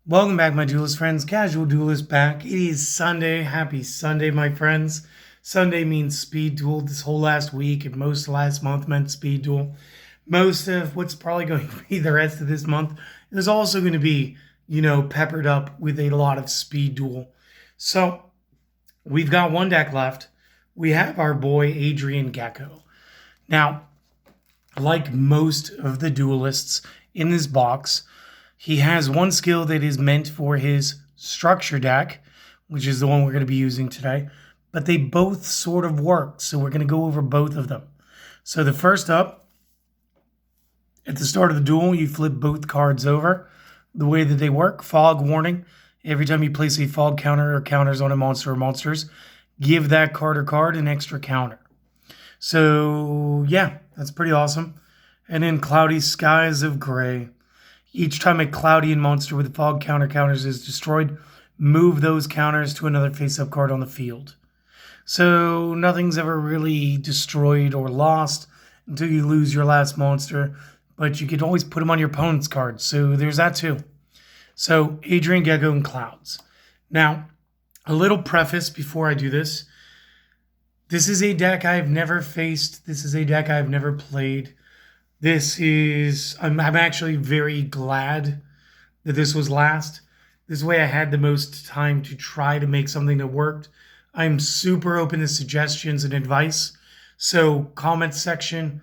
Welcome back, my duelist friends. Casual Duelist back. It is Sunday. Happy Sunday, my friends. Sunday means speed duel. This whole last week and most of last month meant speed duel. Most of what's probably going to be the rest of this month is also going to be, peppered up with a lot of speed duel. So we've got one deck left. We have our boy Adrian Gecko. Now, like most of the duelists in this box, he has one skill that is meant for his structure deck, which is the one we're going to be using today, but they both sort of work, so we're going to go over both of them. So the first up, at the start of the duel, you flip both cards over. The way that they work, fog warning. Every time you place a fog counter or counters on a monster or monsters, give that card or card an extra counter. So yeah, that's pretty awesome. And then Cloudy Skies of Gray. Each time a cloudian monster with fog counter counters is destroyed, move those counters to another face-up card on the field. So nothing's ever really destroyed or lost until you lose your last monster, but you can always put them on your opponent's cards, so there's that too. So Adrian, Gecko, and Clouds. Now, a little preface before I do this. This is a deck I've never faced. This is a deck I've never played. I'm actually very glad that this was last. This way I had the most time to try to make something that worked. I'm super open to suggestions and advice. So comment section,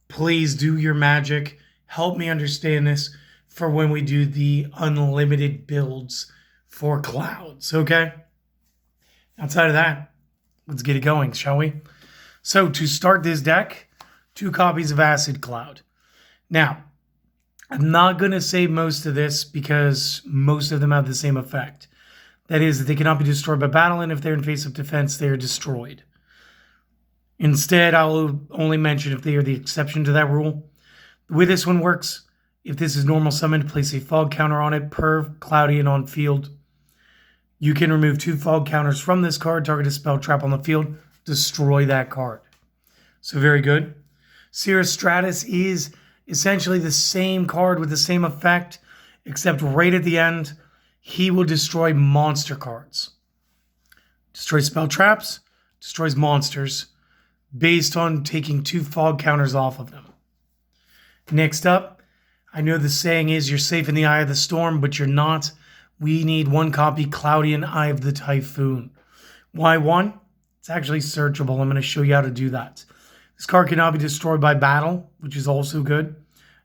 please do your magic. Help me understand this for when we do the unlimited builds for Clouds, okay? Outside of that, let's get it going, shall we? So to start this deck, 2 copies of Acid Cloud. Now, I'm not going to say most of this because most of them have the same effect. That is, that they cannot be destroyed by battle, and if they're in face-up defense, they are destroyed. Instead, I will only mention if they are the exception to that rule. The way this one works, if this is normal summon, place a fog counter on it per cloudian on field. You can remove 2 fog counters from this card, target a spell trap on the field, destroy that card. So very good. Cirrus Stratus is essentially the same card with the same effect, except right at the end, he will destroy monster cards. Destroys spell traps, destroys monsters, based on taking 2 fog counters off of them. Next up, I know the saying is you're safe in the eye of the storm, but you're not. We need 1 copy Cloudian Eye of the Typhoon. Why 1? It's actually searchable. I'm going to show you how to do that. This card cannot be destroyed by battle, which is also good.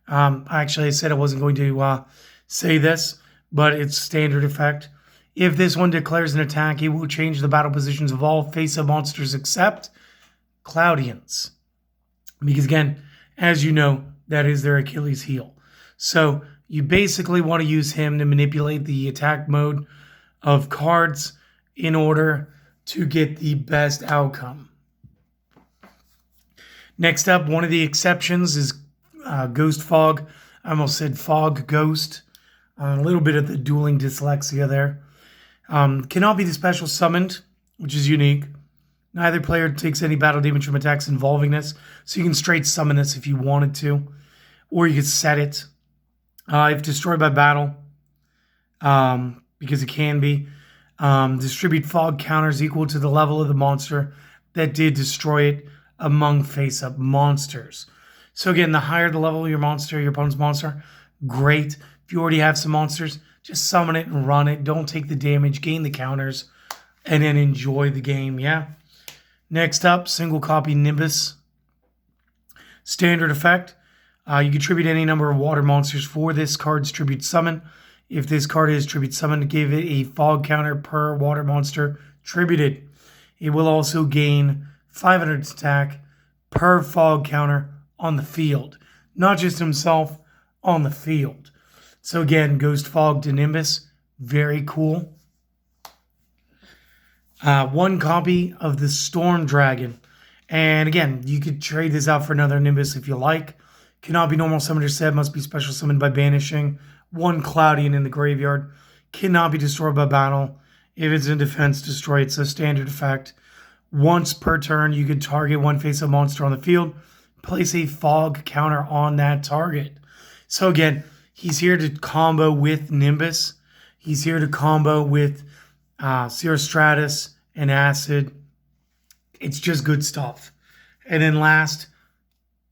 Actually, I said I wasn't going to say this, but it's standard effect. If this one declares an attack, it will change the battle positions of all face-up monsters except Cloudians. Because again, as you know, that is their Achilles heel. So you basically want to use him to manipulate the attack mode of cards in order to get the best outcome. Next up, one of the exceptions is Ghost Fog. I almost said Fog Ghost. A little bit of the dueling dyslexia there. Cannot be the special summoned, which is unique. Neither player takes any battle damage from attacks involving this, so you can straight summon this if you wanted to, or you could set it. If destroyed by battle, because it can be, distribute fog counters equal to the level of the monster that did destroy it among face-up monsters. So again, the higher the level of your monster, your opponent's monster, great. If you already have some monsters, just summon it and run it. Don't take the damage, gain the counters, and then enjoy the game, yeah? Next up, single copy Nimbus. Standard effect. You can tribute any number of water monsters for this card's tribute summon. If this card is tribute summoned, give it a fog counter per water monster tributed. It will also gain 500 attack per fog counter on the field. Not just himself, on the field. So again, Ghost Fog to Nimbus. Very cool. 1 copy of the Storm Dragon. And again, you could trade this out for another Nimbus if you like. Cannot be normal summoned or said, must be special summoned by banishing. 1 Cloudian in the graveyard. Cannot be destroyed by battle. If it's in defense, destroy it. So standard effect. Once per turn, you can target 1 face-up monster on the field. Place a fog counter on that target. So again, he's here to combo with Nimbus. He's here to combo with Cirrostratus and Acid. It's just good stuff. And then last,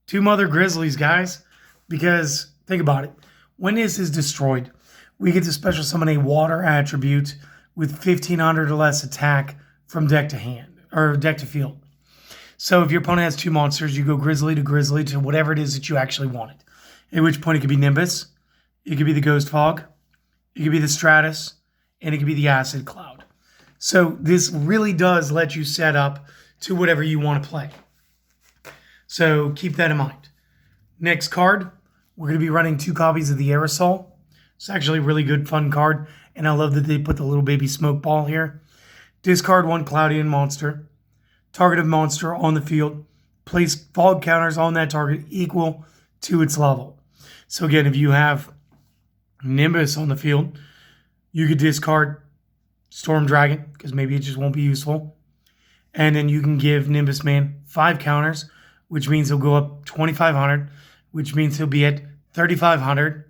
2 Mother Grizzlies, guys. Because, think about it. When this is destroyed, we get to special summon a water attribute with 1500 or less attack from deck to hand, or deck to field. So if your opponent has 2 monsters, you go Grizzly to whatever it is that you actually wanted. At which point it could be Nimbus, it could be the Ghost Fog, it could be the Stratus, and it could be the Acid Cloud. So this really does let you set up to whatever you want to play. So keep that in mind. Next card, we're going to be running 2 copies of the Aerosol. It's actually a really good, fun card, and I love that they put the little baby smoke ball here. Discard 1 cloudian monster. Target of monster on the field. Place fog counters on that target equal to its level. So again, if you have Nimbus on the field, you could discard Storm Dragon, because maybe it just won't be useful. And then you can give Nimbus Man 5 counters, which means he'll go up 2,500, which means he'll be at 3,500.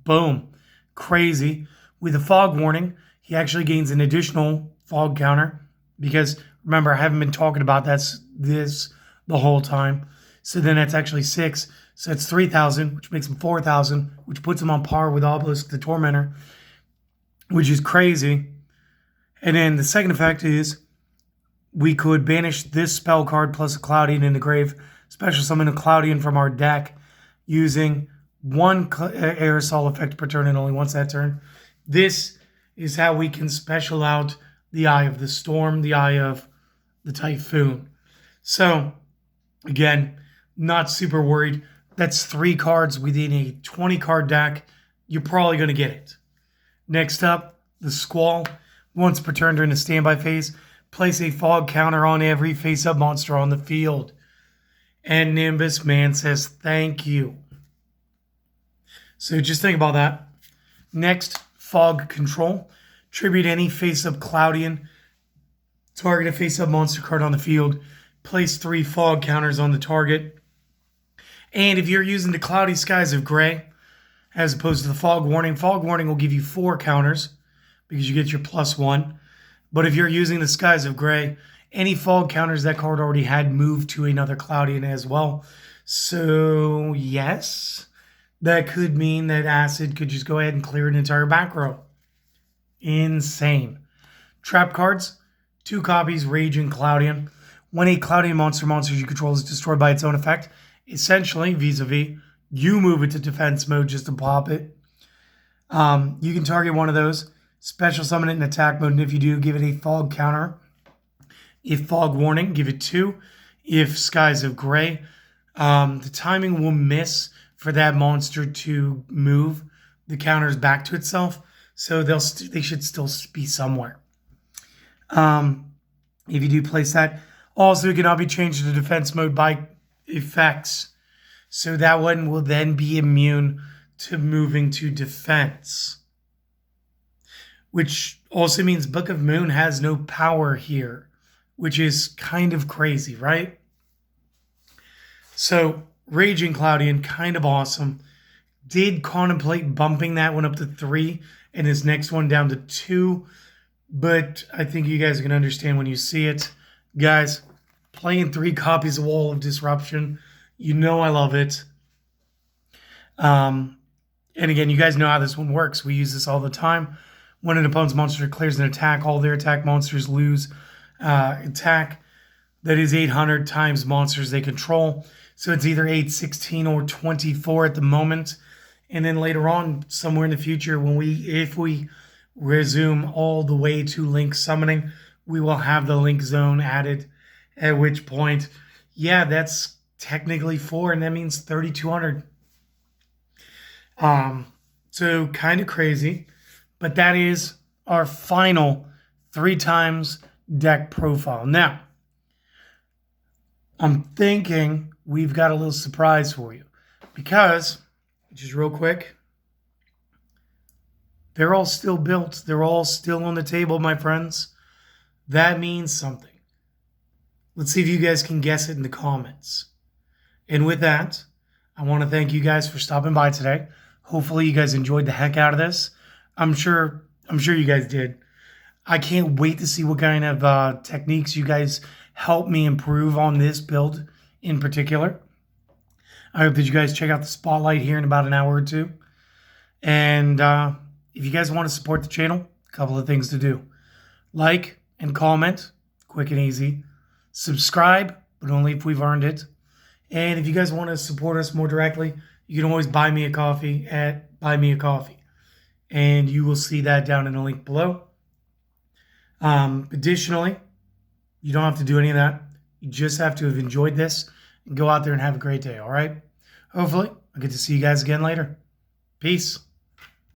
Boom. Crazy. With a fog warning, he actually gains an additional fog counter, because remember, I haven't been talking about this the whole time. So then that's actually 6. So it's 3,000, which makes him 4,000, which puts him on par with Obelisk the Tormentor, which is crazy. And then the second effect is we could banish this spell card plus a Cloudian in the grave, special summon a Cloudian from our deck using 1 aerosol effect per turn and only once that turn. This is how we can special out the Eye of the Storm, the Eye of the Typhoon. So, again, not super worried. That's 3 cards within a 20-card deck. You're probably going to get it. Next up, the Squall. Once per turn during the standby phase, place a fog counter on every face-up monster on the field. And Nimbus Man says thank you. So just think about that. Next, Fog Control. Tribute any face-up Cloudian. Target a face-up monster card on the field. Place 3 fog counters on the target. And if you're using the Cloudy Skies of Gray, as opposed to the Fog Warning will give you 4 counters because you get your +1. But if you're using the Skies of Gray, any fog counters that card already had move to another Cloudian as well. So, yes, that could mean that Acid could just go ahead and clear an entire back row. Insane. Trap cards, 2 copies, Rage and Cloudian. When a Cloudian monster you control is destroyed by its own effect, essentially, vis-a-vis, you move it to defense mode just to pop it. You can target one of those, special summon it in attack mode, and if you do, give it a fog counter. If fog warning, give it 2. If Skies of Gray, the timing will miss for that monster to move the counters back to itself, so they should still be somewhere. If you do place that, also it cannot be changed to defense mode by effects, so that one will then be immune to moving to defense, which also means Book of Moon has no power here, which is kind of crazy, right? So Raging Cloudian, kind of awesome. Did contemplate bumping that one up to 3 and his next one down to 2, but I think you guys can understand when you see it. Guys, playing 3 copies of Wall of Disruption, you know I love it. And again, you guys know how this one works. We use this all the time. When an opponent's monster declares an attack, all their attack monsters lose attack. That is 800 times monsters they control. So it's either 8, 16, or 24 at the moment. And then later on, somewhere in the future, if we resume all the way to Link summoning, we will have the Link zone added. At which point, yeah, that's technically 4, and that means 3,200. So kind of crazy. But that is our final 3 times deck profile. Now, I'm thinking we've got a little surprise for you, because, just real quick, they're all still built. They're all still on the table, my friends. That means something. Let's see if you guys can guess it in the comments. And with that, I want to thank you guys for stopping by today. Hopefully you guys enjoyed the heck out of this. I'm sure I'm sure you guys did. I can't wait to see what kind of techniques you guys help me improve on this build in particular. I hope that you guys check out the spotlight here in about an hour or two. And if you guys want to support the channel, a couple of things to do. Like and comment, quick and easy. Subscribe, but only if we've earned it. And if you guys want to support us more directly, you can always buy me a coffee at Buy Me a Coffee. And you will see that down in the link below. Additionally, you don't have to do any of that. You just have to have enjoyed this and go out there and have a great day, all right? Hopefully, I'll get to see you guys again later. Peace.